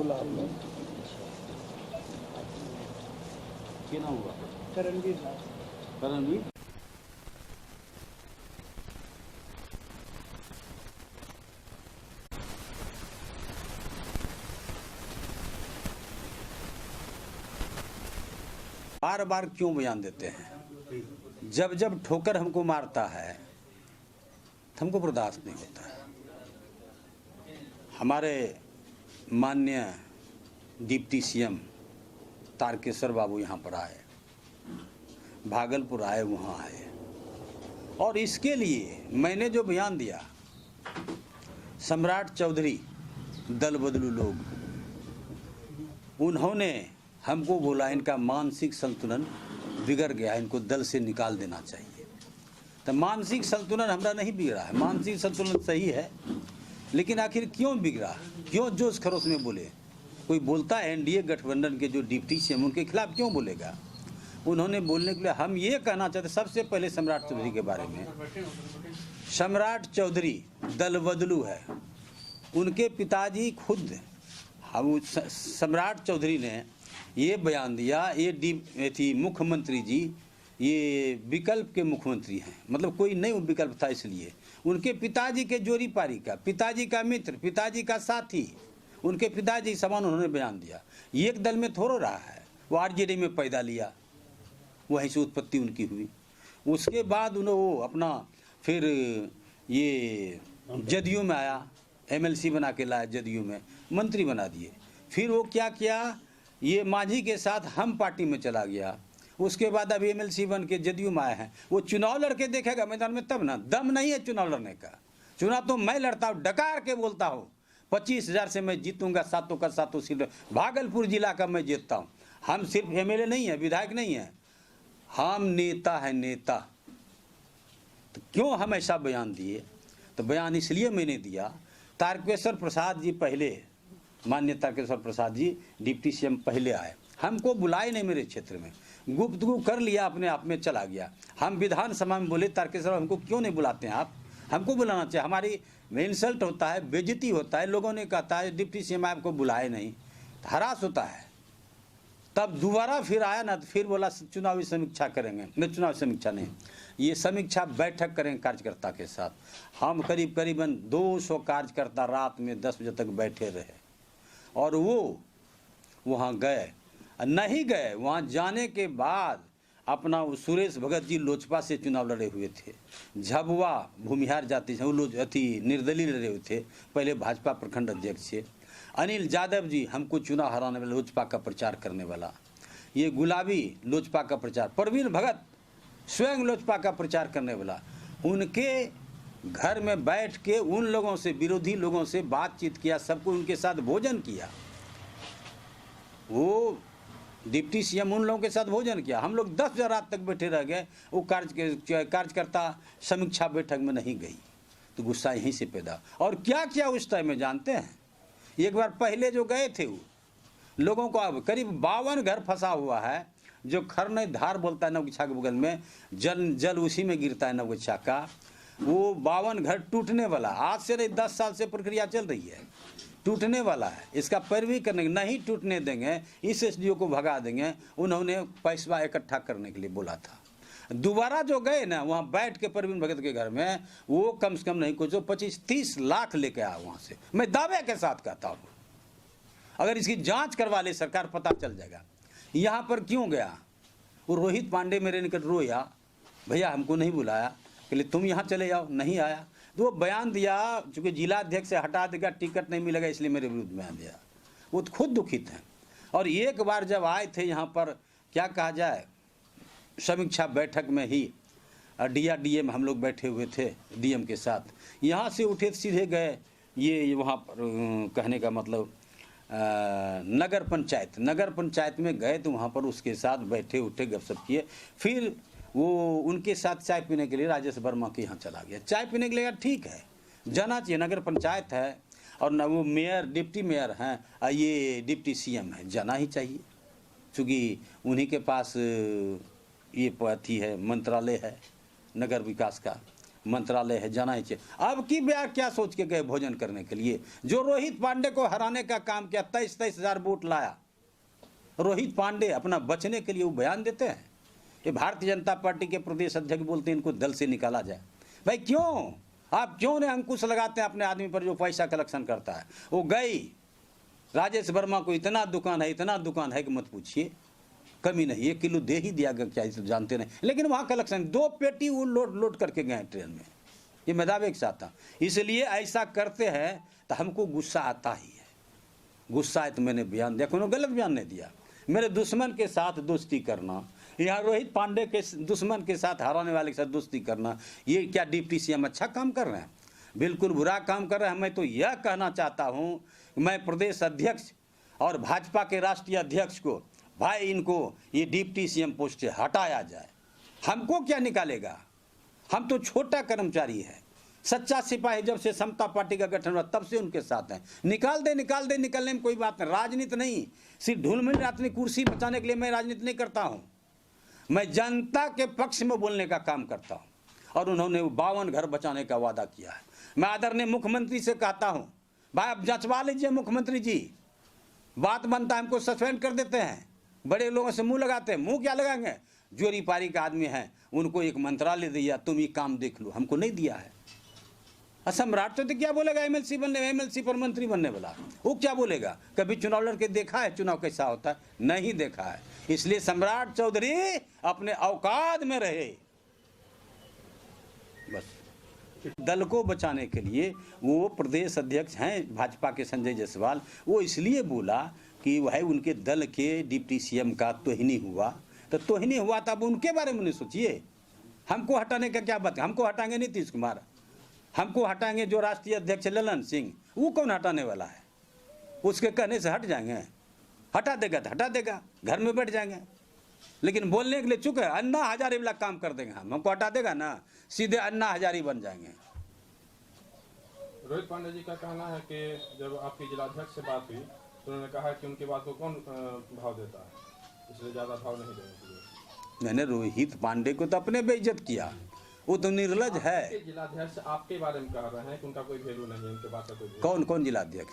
बोला आपने। क्या नाम हुआ? करणवीर दास। करणवीर। बार बार क्यों बयान देते हैं? जब जब ठोकर हमको मारता है तो हमको बर्दाश्त नहीं होता है। हमारे माननीय डिप्टी सीएम तारकेश्वर बाबू यहाँ पर आए, भागलपुर आए, वहाँ आए, और इसके लिए मैंने जो बयान दिया, सम्राट चौधरी दल बदलू लोग, उन्होंने हमको बोला इनका मानसिक संतुलन बिगड़ गया, इनको दल से निकाल देना चाहिए। तो मानसिक संतुलन हमारा नहीं बिगड़ा है, मानसिक संतुलन सही है, लेकिन आखिर क्यों बिगड़ा, क्यों जोश खरोश में बोले? कोई बोलता है एनडीए गठबंधन के जो डिप्टी सीएम, उनके खिलाफ क्यों बोलेगा? उन्होंने बोलने के लिए हम ये कहना चाहते, सबसे पहले सम्राट चौधरी के बारे में। सम्राट चौधरी दल बदलू है, उनके पिताजी खुद सम्राट चौधरी ने ये बयान दिया, ये थी मुख्यमंत्री जी, ये विकल्प के मुख्यमंत्री हैं, मतलब कोई नहीं विकल्प था, इसलिए उनके पिताजी के जोरी पारी का, पिताजी का मित्र, पिताजी का साथी, उनके पिताजी समान उन्होंने बयान दिया। एक दल में थोड़ा रहा है, वो आरजेडी में पैदा लिया, वहीं से उत्पत्ति उनकी हुई। उसके बाद उन्होंने अपना फिर ये जदयू में आया, एमएलसी बना के लाया, जदयू में मंत्री बना दिए। फिर वो क्या किया, ये मांझी के साथ हम पार्टी में चला गया। उसके बाद अभी एमएलसी बन के जदयू में आए हैं। वो चुनाव लड़के देखेगा मैदान में तब ना, दम नहीं है चुनाव लड़ने का। चुनाव तो मैं लड़ता हूँ, डकार के बोलता हूँ, 25,000 से मैं जीतूंगा, सातों का सातों सीट भागलपुर जिला का मैं जीतता हूँ। हम सिर्फ एमएलए नहीं है, विधायक नहीं है, हम नेता है, नेता। तो क्यों हम ऐसा बयान दिए? तो बयान इसलिए मैंने दिया, तारकेश्वर प्रसाद जी पहले, माननीय तारकेश्वर प्रसाद जी डिप्टी सीएम पहले आए, हमको बुलाए नहीं, मेरे क्षेत्र में गुफ्तगू कर लिया, अपने आप में चला गया। हम विधानसभा में बोले तारकेश्वर हमको क्यों नहीं बुलाते हैं आप, हमको बुलाना चाहिए, हमारी इंसल्ट होता है, बेइज्जती होता है, लोगों ने कहता है डिप्टी सीएम आपको बुलाए नहीं, तो हरास होता है। तब दोबारा फिर आया ना, तो फिर बोला चुनावी समीक्षा करेंगे। नहीं, चुनावी समीक्षा नहीं, ये समीक्षा बैठक करेंगे कार्यकर्ता के साथ। हम करीबन 200 कार्यकर्ता रात में 10 बजे तक बैठे रहे, और वो वहाँ गए नहीं गए। वहाँ जाने के बाद अपना सुरेश भगत जी लोजपा से चुनाव लड़े हुए थे, झबुआ भूमिहार जाति से वो निर्दलीय लड़े हुए थे, पहले भाजपा प्रखंड अध्यक्ष थे। अनिल यादव जी हमको चुनाव हराने वाला, लोजपा का प्रचार करने वाला, ये गुलाबी लोजपा का प्रचार, प्रवीण भगत स्वयं लोजपा का प्रचार करने वाला, उनके घर में बैठ के उन लोगों से, विरोधी लोगों से बातचीत किया, सबको उनके साथ भोजन किया। वो डिप्टी सीएम उन लोगों के साथ भोजन किया। हम लोग 10 बजे रात तक बैठे रह गए, वो कार्यकर्ता समीक्षा बैठक में नहीं गई, तो गुस्सा यहीं से पैदा। और क्या किया उस टाइम में जानते हैं? एक बार पहले जो गए थे, वो लोगों को अब करीब 52 घर फंसा हुआ है, जो खरने धार बोलता है नवगछा के बगल में, जल उसी में गिरता है नवगछा का, वो 52 घर टूटने वाला, आज से नहीं 10 साल से प्रक्रिया चल रही है, टूटने वाला है। इसका पैरवी करने, नहीं टूटने देंगे, इस एसडीओ को भगा देंगे। उन्होंने पैसा इकट्ठा करने के लिए बोला था। दोबारा जो गए ना, वहाँ बैठ के प्रवीण भगत के घर में, वो कम से कम नहीं कुछ 25-30 लाख लेके आया वहाँ से। मैं दावे के साथ कहता हूँ, अगर इसकी जांच करवा ले सरकार, पता चल जाएगा यहाँ पर क्यों गया। वो रोहित पांडे मेरे निकट रोया, भैया हमको नहीं बुलाया, कहले तुम यहाँ चले जाओ, नहीं आया। तो वो बयान दिया, चूँकि जिला अध्यक्ष से हटा देगा, टिकट नहीं मिलेगा, इसलिए मेरे विरुद्ध बयान दिया। वो तो खुद दुखित हैं। और एक बार जब आए थे यहाँ पर, क्या कहा जाए, समीक्षा बैठक में ही डीआरडीए में हम लोग बैठे हुए थे डीएम के साथ, यहाँ से उठे सीधे गए ये वहाँ पर, कहने का मतलब नगर पंचायत में गए, तो वहाँ पर उसके साथ बैठे उठे गपशप किए। फिर वो उनके साथ चाय पीने के लिए राजेश वर्मा के यहाँ चला गया। चाय पीने के लिए ठीक है, जाना चाहिए, नगर पंचायत है, और न वो मेयर डिप्टी मेयर हैं, ये डिप्टी सीएम है, जाना ही चाहिए, क्योंकि उन्हीं के पास ये अथी है, मंत्रालय है नगर विकास का। मंत्रालय है, जाना ही चाहिए। अब की ब्याह क्या सोच के गए भोजन करने के लिए? जो रोहित पांडे को हराने का काम किया, 23,000 वोट लाया रोहित पांडे, अपना बचने के लिए वो बयान देते हैं। ये भारतीय जनता पार्टी के प्रदेश अध्यक्ष बोलते हैं इनको दल से निकाला जाए। भाई क्यों, आप क्यों ने अंकुश लगाते हैं अपने आदमी पर जो पैसा कलेक्शन करता है? वो गई राजेश वर्मा को इतना दुकान है कि मत पूछिए, कमी नहीं, 1 किलो दे ही दिया क्या तो जानते नहीं, लेकिन वहाँ कलेक्शन 2 पेटी वो लोड करके गए ट्रेन में। ये मैं दावे के साथ था। इसलिए ऐसा करते हैं तो हमको गुस्सा आता ही है। गुस्सा है तो मैंने बयान दिया, कोनो गलत बयान नहीं दिया। मेरे दुश्मन के साथ दोस्ती करना, यहाँ रोहित पांडे के दुश्मन के साथ, हराने वाले के साथ दोस्ती करना, ये क्या डिप्टी सीएम अच्छा काम कर रहे हैं? बिल्कुल बुरा काम कर रहे हैं। मैं तो यह कहना चाहता हूँ, मैं प्रदेश अध्यक्ष और भाजपा के राष्ट्रीय अध्यक्ष को, भाई इनको ये डिप्टी सीएम पोस्ट से हटाया जाए। हमको क्या निकालेगा? हम तो छोटा कर्मचारी है। सच्चा सिपाही जब से समता पार्टी का गठन हुआ तब से उनके साथ हैं। निकाल दे, निकलने में कोई बात नहीं। राजनीति नहीं, सिर्फ ढुलमिल अपनी कुर्सी बचाने के लिए मैं राजनीति नहीं करता हूँ। मैं जनता के पक्ष में बोलने का काम करता हूँ। और उन्होंने 52 घर बचाने का वादा किया है। मैं आदरणीय मुख्यमंत्री से कहता हूँ, भाई अब जंचवा लीजिए मुख्यमंत्री जी। बात बनता है, हमको सस्पेंड कर देते हैं, बड़े लोगों से मुंह लगाते हैं। मुंह क्या लगाएंगे? जोरी पारी का आदमी है, उनको एक मंत्रालय दिया, तुम ये काम देख लो, हमको नहीं दिया है। सम्राट तो क्या बोलेगा? एमएलसी पर मंत्री बनने वाला, वो क्या बोलेगा? कभी चुनाव लड़के देखा है चुनाव कैसा होता है? नहीं देखा है। इसलिए सम्राट चौधरी अपने औकात में रहे। बस दल को बचाने के लिए वो प्रदेश अध्यक्ष हैं भाजपा के संजय जायसवाल, वो इसलिए बोला कि वह उनके दल के डिप्टी सीएम का तोहिनी हुआ, तो तोहिनी हुआ तब उनके बारे में नहीं सोचिए। हमको हटाने का क्या बात? हमको हटाएंगे नीतीश कुमार, हमको हटाएंगे जो राष्ट्रीय अध्यक्ष ललन सिंह, वो कौन हटाने वाला है? उसके कहने से हट जाएंगे? हटा देगा तो हटा देगा, घर में बैठ जाएंगे। लेकिन बोलने के लिए चुप है। अन्ना हजारी वाला काम कर देंगे हम, हमको हटा देगा ना, सीधे अन्ना हजारी बन जाएंगे। रोहित पांडे जी का कहना है कि जब आपकी जिलाध्यक्ष से बात हुई तो उन्होंने कहा कि उनकी बात को कौन भाव देता है, इसलिए ज़्यादा भाव नहीं देने के लिए। मैंने रोहित पांडे को तो अपने बेइज्जत किया, वो तो निर्लज है। जिलाध्यक्ष आपके बारे में कह रहे हैं कि उनका कोई वैल्यू नहीं है, उनके बात का कोई। कौन जिलाध्यक्ष?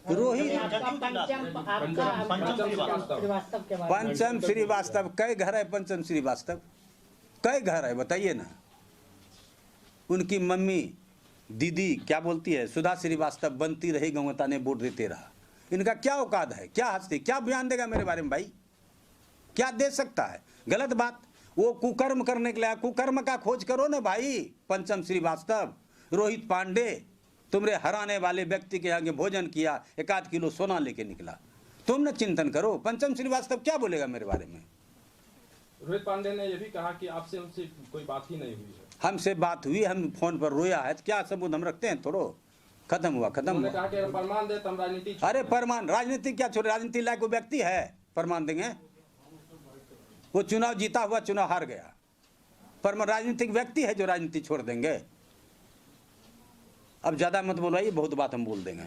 रोहित पंचम श्रीवास्तव। कई घर है पंचम श्रीवास्तव? कई घर है बताइए ना? उनकी मम्मी दीदी क्या बोलती है, सुधा श्रीवास्तव बनती रही, गंगवता ने वोट देते रहा। इनका क्या औकात है? क्या हस्ती, क्या बयान देगा मेरे बारे में? भाई क्या दे सकता है? गलत बात। वो कुकर्म करने के लिए, कुकर्म का खोज करो ना भाई। पंचम श्रीवास्तव, रोहित पांडे, तुमरे हराने वाले व्यक्ति के आगे भोजन किया, 1 किलो सोना लेके निकला। तुम न चिंतन करो। पंचम श्रीवास्तव क्या बोलेगा मेरे बारे में? रोहित पांडे ने यह भी कहा कि आपसे उनसे कोई बात ही नहीं हुई है। हमसे बात हुई, हम फोन पर रोया है, तो क्या सबूत हम रखते हैं? थोड़ो खत्म हुआ, खत्म हुआ। कहा कि प्रमाण दे तम राजनीति। अरे प्रमाण, राजनीति क्या छोड़े? राजनीति लायक वो व्यक्ति है, प्रमाण देंगे? वो चुनाव जीता हुआ, चुनाव हार गया। पर राजनीतिक व्यक्ति है जो राजनीति छोड़ देंगे? अब ज्यादा मत बोलो, ये बहुत बात हम बोल देंगे।